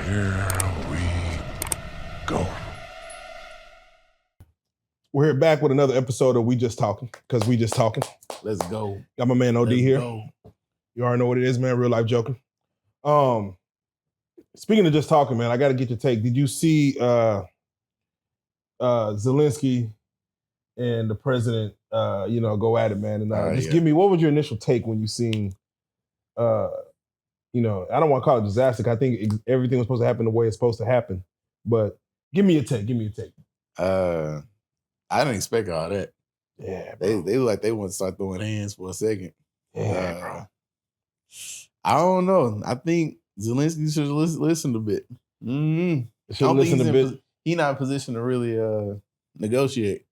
Here we go. We're back with another episode of We Just Talking, because we just talking. Let's go. Got my man OD Let's here. go. You already know what it is, man. RealLyfe Joker. Speaking of just talking, man, I got to get your take. Did you see Zelensky and the president, go at it, man? And just give me, what was your initial take when you seen, I don't want to call it disaster. I think everything was supposed to happen the way it's supposed to happen. But give me a take. I didn't expect all that. Yeah, they look like they want to start throwing hands for a second. Yeah, bro. I don't know. I think Zelensky should have listened a bit. Should listen a bit. He's not in position to really negotiate.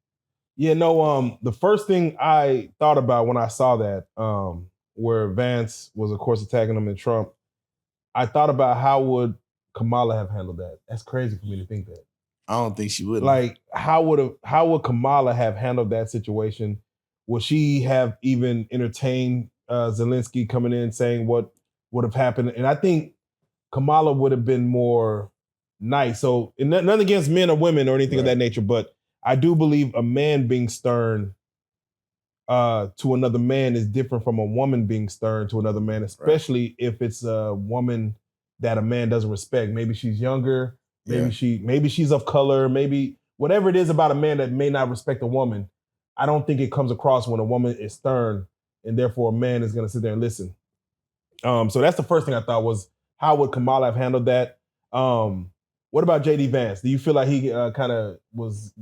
Yeah, no. The first thing I thought about when I saw that, where Vance was, of course, attacking him and Trump, I thought about how would Kamala have handled that. That's crazy for me to think that. I don't think she would. Like, how would Kamala have handled that situation? Would she have even entertained Zelensky coming in saying what would have happened? And I think Kamala would have been more nice. So, nothing against men or women or anything of that nature, but I do believe a man being stern to another man is different from a woman being stern to another man, especially if it's a woman that a man doesn't respect. Maybe she's younger. Maybe she's of color, maybe whatever it is about a man that may not respect a woman. I don't think it comes across when a woman is stern, and therefore a man is going to sit there and listen. So that's the first thing I thought was, how would Kamala have handled that? What about J.D. Vance? Do you feel like he kind of was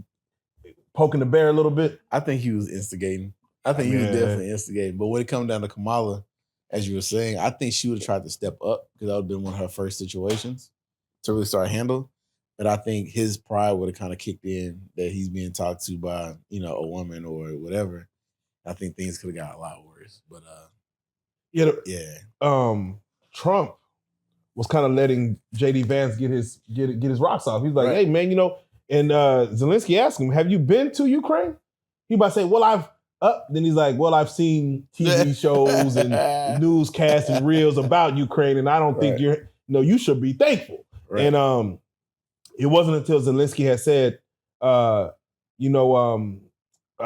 poking the bear a little bit? I think he was instigating. I think he was definitely instigating. But when it comes down to Kamala, as you were saying, I think she would have tried to step up, because that would have been one of her first situations to really start handle. But I think his pride would have kind of kicked in that he's being talked to by, a woman or whatever. I think things could have got a lot worse. But Trump was kind of letting J.D. Vance get his rocks off. He's like, hey man, and Zelensky asked him, have you been to Ukraine? He might say, well, then he's like, well, I've seen TV shows and newscasts and reels about Ukraine, and I don't think you should be thankful. Right. And it wasn't until Zelensky had said, I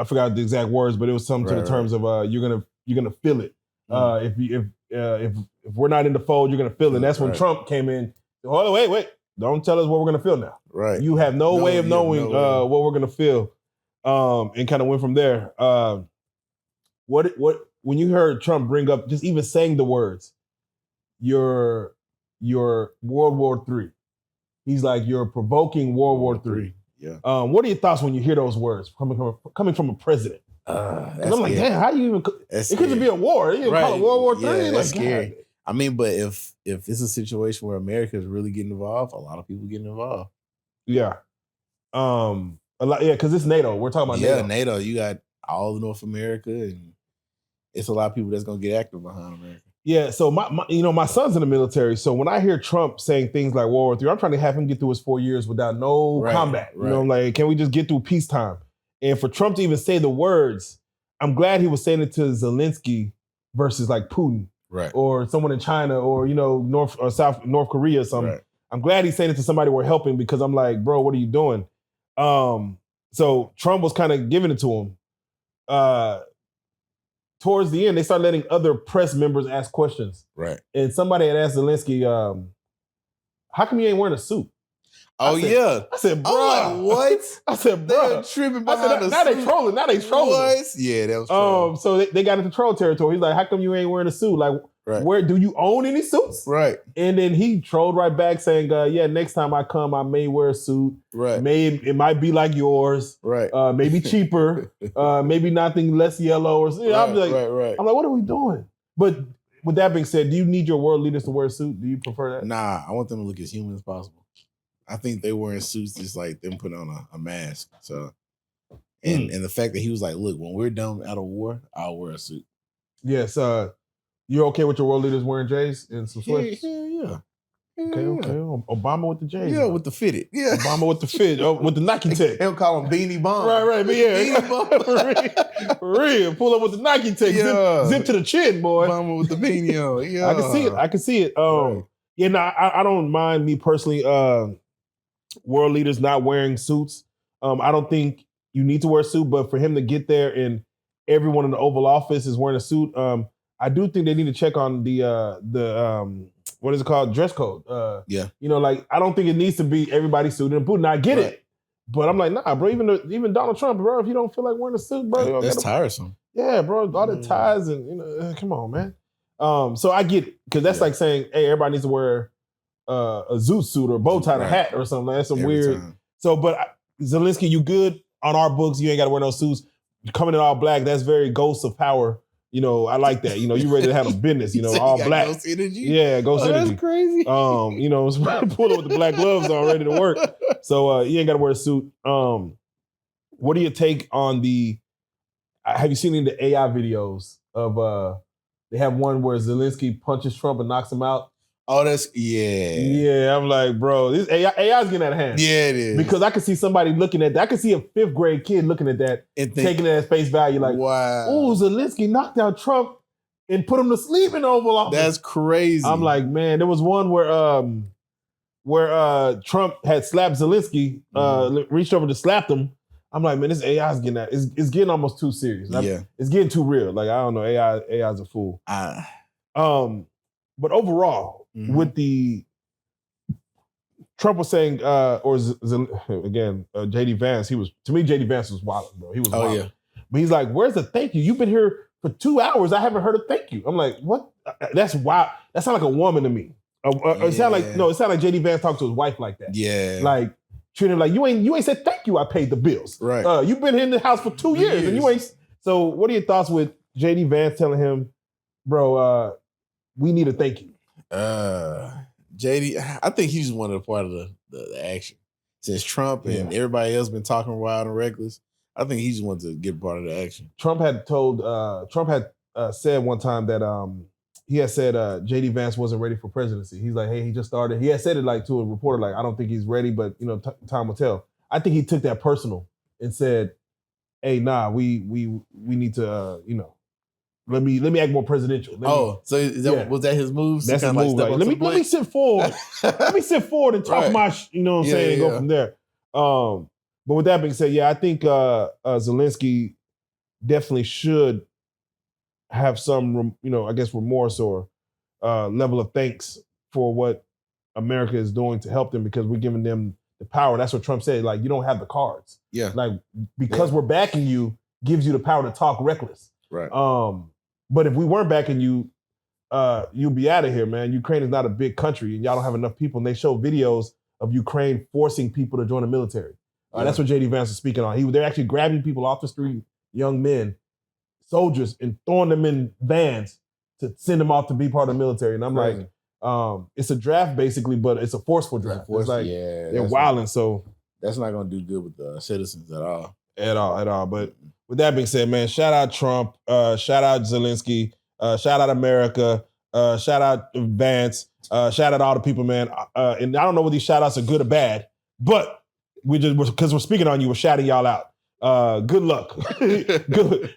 forgot the exact words, but it was something to the terms of you're gonna feel it. If we're not in the fold, you're gonna feel it. And that's when Trump came in. Oh, wait, don't tell us what we're gonna feel now. Right. You have no way of knowing what we're gonna feel. And kind of went from there. What when you heard Trump bring up, just even saying the words, your World War III. He's like, you're provoking World War III. Yeah. What are your thoughts when you hear those words coming from a president? I'm like, damn, how do you even? It could just be a war. You call it World War III. Yeah, that's scary. God. I mean, but if it's a situation where America is really getting involved, a lot of people getting involved. Yeah. A lot. Yeah, because it's NATO. We're talking about NATO. Yeah, NATO. You got all of North America, and it's a lot of people that's gonna get active behind America. Yeah, so my son's in the military. So when I hear Trump saying things like World War III, I'm trying to have him get through his 4 years without no combat. Like, can we just get through peacetime? And for Trump to even say the words, I'm glad he was saying it to Zelensky versus like Putin, or someone in China, or North Korea or something. Right. I'm glad he's saying it to somebody we're helping, because I'm like, bro, what are you doing? So Trump was kind of giving it to him. Towards the end, they started letting other press members ask questions. Right. And somebody had asked Zelensky, how come you ain't wearing a suit? I said, bro. Like, what? I said, bro. They're tripping behind the now suit. They trolling. What? Yeah, that was trolling. So they got into troll territory. He's like, how come you ain't wearing a suit? Like, where do you own any suits? Right. And then he trolled right back saying, next time I come, I may wear a suit. Right. It might be like yours. Right. Maybe cheaper. Maybe nothing less yellow or something. I'm like, what are we doing? But with that being said, do you need your world leaders to wear a suit? Do you prefer that? Nah, I want them to look as human as possible. I think they wearing suits just like them putting on a mask. So, and the fact that he was like, look, when we're done out of war, I'll wear a suit. Yes. You're okay with your world leaders wearing J's and some sweats? Yeah. Okay. Obama with the J's. Yeah, with the fitted. Yeah. Obama with the fit. With the Nike Tech. They'll call him Beanie Bomb. Right. But yeah. Beanie Bomb. For real. Pull up with the Nike Tech. Yeah. Zip to the chin, boy. Obama with the beanie on. Yeah. I can see it. Yeah, no, I don't mind me personally. World leaders not wearing suits. I don't think you need to wear a suit, but for him to get there and everyone in the Oval Office is wearing a suit, I do think they need to check on the what is it called, dress code. Yeah. You know, like I don't think it needs to be everybody suited and booted. I get Right. it, but I'm like, nah, bro. Even Donald Trump, bro. If you don't feel like wearing a suit, bro, you don't That's gotta- tiresome. Yeah, bro. All the ties and come on, man. So I get it because that's like saying, hey, everybody needs to wear a zoot suit or a bow tie and a hat or something. That's some Every weird. time. So, but Zelensky, you good on our books? You ain't got to wear no suits. Coming in all black, that's very ghosts of power. You know, I like that. You know, you ready to have a business. You know, all black. Ghost energy? Yeah, ghost energy. That's crazy. You know, pull it with the black gloves on, ready to work. So you ain't got to wear a suit. What do you take on the? Have you seen any of the AI videos of? They have one where Zelensky punches Trump and knocks him out. Oh, that's yeah. Yeah, I'm like, bro, this AI's getting out of hand. Yeah, it is. Because I could see somebody looking at that. I could see a 5th grade kid looking at that and taking it at face value, like, wow. ooh, Zelensky knocked out Trump and put him to sleep in the Oval Office. That's crazy. I'm like, man, there was one where Trump had slapped Zelensky, reached over to slap him. I'm like, man, this AI's getting out. It's getting almost too serious. It's getting too real. Like, I don't know, AI's a fool. But overall, with the Trump was saying, JD Vance, to me, JD Vance was wild, bro. He was wild. Yeah. But he's like, where's the thank you? You've been here for 2 hours. I haven't heard a thank you. I'm like, what? That's wild. That sounds like a woman to me. It sounds like JD Vance talked to his wife like that. Yeah. Like, treating him like, you ain't said thank you, I paid the bills. Right. You've been in the house for 2 years and you ain't. So what are your thoughts with JD Vance telling him, bro, we need a thank you? JD, I think he's one of the part of the action. Since Trump and everybody else been talking wild and reckless, I think he just wants to get part of the action. Trump had said one time that he had said JD Vance wasn't ready for presidency. He's like, hey, he just started. He had said it like to a reporter, like, I don't think he's ready, but time will tell. I think he took that personal and said, hey, nah, we need to let me act more presidential. Was that his move? That's his move. Like, let me sit forward. Let me sit forward and talk my, and go from there. But with that being said, I think Zelensky definitely should have some, remorse or level of thanks for what America is doing to help them, because we're giving them the power. That's what Trump said. Like, you don't have the cards. Yeah. Like, because we're backing you gives you the power to talk reckless. Right. But if we weren't backing you, you'll be out of here, man. Ukraine is not a big country and y'all don't have enough people. And they show videos of Ukraine forcing people to join the military. That's what JD Vance is speaking on. They're actually grabbing people off the street, young men, soldiers, and throwing them in vans to send them off to be part of the military. And I'm like, it's a draft basically, but it's a forceful draft. It's like they're wilding. So that's not going to do good with the citizens at all. At all. But with that being said, man, shout out Trump, shout out Zelensky, shout out America, shout out Vance, shout out all the people, man. And I don't know whether these shout outs are good or bad, but because we're speaking on you, we're shouting y'all out. Good luck. Good.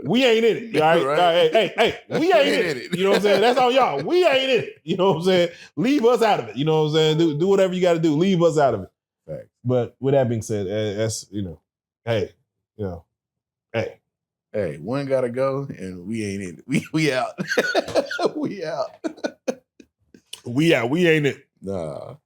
We ain't in it. All right? Hey, we ain't in it. You know what I'm saying? That's on y'all. We ain't in it. You know what I'm saying? Leave us out of it. You know what I'm saying? Do whatever you got to do. Leave us out of it. Right. But with that being said, that's, hey, Hey, one gotta go, and we ain't in it. We out. We out. We ain't it. Nah.